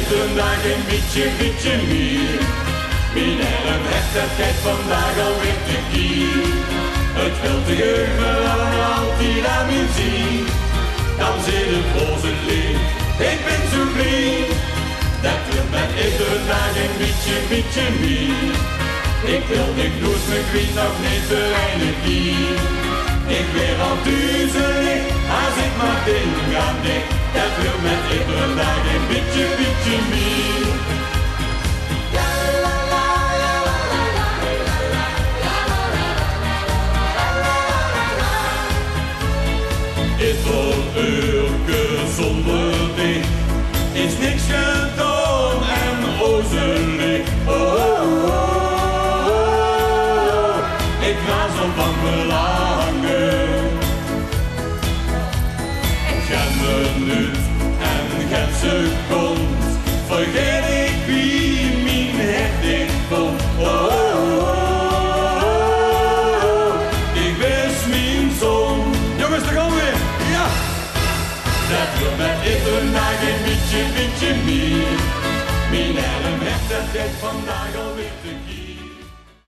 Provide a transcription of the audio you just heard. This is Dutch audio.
iedere dag een beetje meer. Mijn arm recht, dat gaat vandaag alweer te kier. Het wil te geuren, altijd aan mijn zien. Dan zit het boze leeg, ik ben zo blij. Dat wil met iedere dag een beetje meer. Ik wil de knoes, maar ik weet nog niet de energie. Ik weer al duizelig, als ik maar denk aan dik. Dat wil met iedere dag een beetje meer. Ieder uurke zonder dich is niks gedaan en ozelig. Ik ga zo van belangen. Geen minuut en geen seconde vergeet ik wie mijn hart ik vond. Ik wist mijn zon. Jongens, daar gaan we weer. Ja! Dat wil met iedere dag een beetje meer. Mijn arm heeft dat dit vandaag.